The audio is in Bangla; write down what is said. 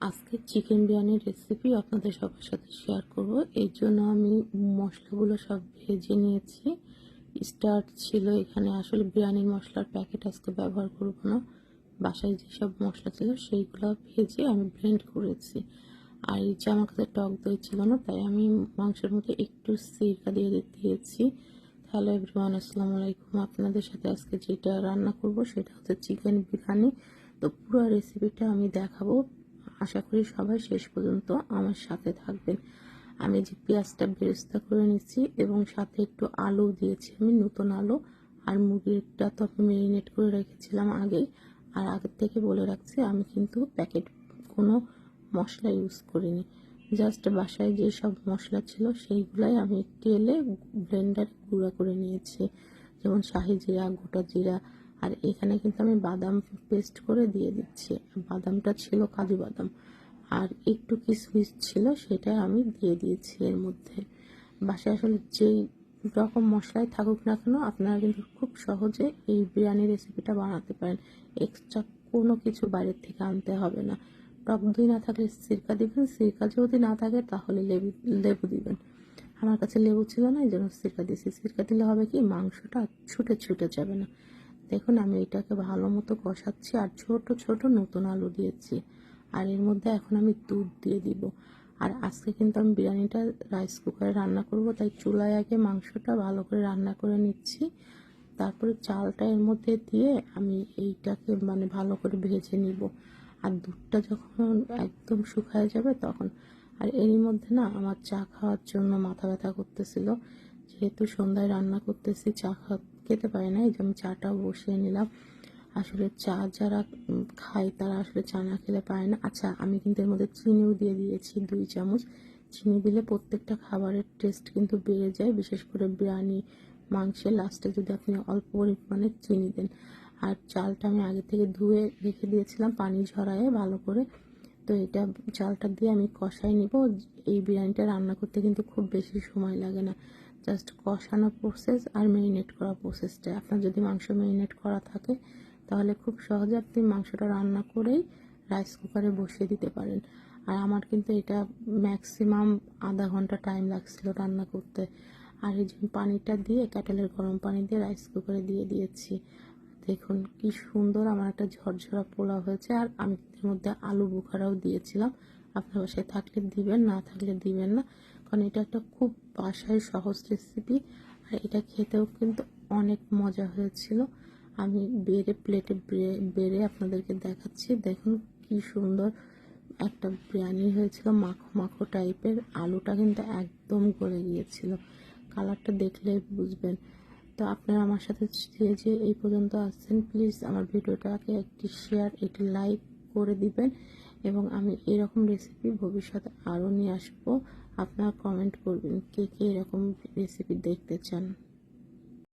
আজকে চিকেন বিরিয়ানির রেসিপি আপনাদের সবার সাথে শেয়ার করব। এই জন্য আমি মশলাগুলো সব ভেজে নিয়েছি। স্টার্ট ছিল এখানে, আসলে বিরিয়ানির মশলার প্যাকেট আজকে ব্যবহার করব না। বাসায় যেসব মশলা ছিল সেইগুলো ভেজে আমি ব্লেন্ড করেছি। আর এই যে আমার কাছে টক দই ছিল না, তাই আমি মাংসের মধ্যে একটু সিরকা দিয়ে দিয়েছি। হ্যালো এভরিওয়ান, আসসালামু আলাইকুম। আপনাদের সাথে আজকে যেটা রান্না করব সেটা হচ্ছে চিকেন বিরিয়ানি। তো পুরো রেসিপিটা আমি দেখাবো, আশা করি সবাই শেষ পর্যন্ত আমার সাথে থাকবেন। আমি যে পেঁয়াজটা বেরেস্তা করে নিচ্ছি এবং সাথে একটু আলু দিয়েছি, আমি নতুন আলু। আর মুরগিটা তো আমি ম্যারিনেট করে রেখেছিলাম আগেই। আর আগের থেকে বলে রাখছি, আমি কিন্তু প্যাকেট কোনো মশলা ইউজ করিনি। জাস্ট বাসায় যেসব মশলা ছিল সেইগুলাই আমি তেলে ব্লেন্ডারে গুঁড়া করে নিয়েছি, যেমন শাহি জিরা, গোটা জিরা। আর এখানে কিন্তু আমি বাদাম পেস্ট করে দিয়ে দিচ্ছি। বাদামটা ছিল কাজু বাদাম, আর একটু কিশমিশ ছিল, সেটা আমি দিয়ে দিয়েছি এর মধ্যে। বাসায় আসলে যেই রকম মশলাই থাকুক না কেন, আপনারা কিন্তু খুব সহজে এই বিরিয়ানি রেসিপিটা বানাতে পারেন। এক্সট্রা কোনো কিছু বাইরের থেকে আনতে হবে না। টক দই না থাকলে সিরকা দিবেন, সিরকা যদি না থাকে তাহলে লেবু দিবেন। আমার কাছে লেবু ছিল না, এই জন্য সিরকা দিয়েছি। সিরকা দিলে হবে কি, মাংসটা ছুটে ছুটে যাবে না। দেখুন আমি এটাকে ভালো মতো কষাচ্ছি, আর ছোট ছোট নতুন আলু দিয়েছি। আর এর মধ্যে এখন আমি দুধ দিয়ে দিব। আর আজকে কিন্তু আমি বিরিয়ানিটা রাইস কুকারে রান্না করব, তাই চুলায় আগে মাংসটা ভালো করে রান্না করে নিচ্ছি। তারপরে চালটা এর মধ্যে দিয়ে আমি এইটাকে ভালো করে ভেজে নিব। আর দুধটা যখন একদম শুকায় যাবে তখন। আর এরই মধ্যে না, আমার চা খাওয়ার জন্য মাথা ব্যথা করতেছিল। যেহেতু সন্ধ্যায় রান্না করতেছি, চা খেতে পারি না, এই যে আমি চাটা বসিয়ে নিলাম। আসলে চা যারা খায় তারা আসলে চা না খেলে পারে না। আচ্ছা, আমি কিন্তু এর মধ্যে চিনিও দিয়ে দিয়েছি 2 চামচ। চিনি দিলে প্রত্যেকটা খাবারের টেস্ট কিন্তু বেড়ে যায়, বিশেষ করে বিরিয়ানি মাংসের লাস্টে যদি আপনি অল্প পরিমাণে চিনি দেন। আর চালটা আমি আগে থেকে ধুয়ে রেখে দিয়েছিলাম পানি ঝরায়ে ভালো করে। তো এটা চালটা দিয়ে আমি কষাই নিব। এই বিরিয়ানিটা রান্না করতে কিন্তু খুব বেশি সময় লাগে না, জাস্ট কষানো প্রসেস আর ম্যারিনেট করা প্রসেসটা। আপনার যদি মাংস ম্যারিনেট করা থাকে তাহলে খুব সহজে আপনি মাংসটা রান্না করেই রাইস কুকারে বসিয়ে দিতে পারেন। আর আমার কিন্তু এটা ম্যাক্সিমাম আধা ঘন্টা টাইম লাগছিল রান্না করতে। আর এই যে পানিটা দিয়ে, কেটেলের গরম পানি দিয়ে রাইস কুকারে দিয়ে দিয়েছি। দেখুন কি সুন্দর আমার একটা ঝরঝরা পোলাও হয়েছে। আর আমি এর মধ্যে আলু বোখারাও দিয়েছিলাম। আপনার বাসায় থাকলে দিবেন, না থাকলে দিবেন না, কারণ এটা একটা খুব বাসায় সহজ রেসিপি। আর এটা খেতেও কিন্তু অনেক মজা হয়েছিল। আমি প্লেটে বেড়ে আপনাদেরকে দেখাচ্ছি। দেখুন কি সুন্দর একটা বিরিয়ানি হয়েছিল, মাখো মাখো টাইপের। আলুটা কিন্তু একদম গলে গিয়েছিল, কালারটা দেখলেই বুঝবেন। তো আপনারা আমার সাথে যে এই পর্যন্ত আসছেন, প্লিজ আমার ভিডিওটাকে একটি শেয়ার, একটি লাইক করে দিবেন। এবং আমি এরকম রেসিপি ভবিষ্যতে আরও নিয়ে আসবো। আপনারা কমেন্ট করবেন কে কে এরকম রেসিপি দেখতে চান।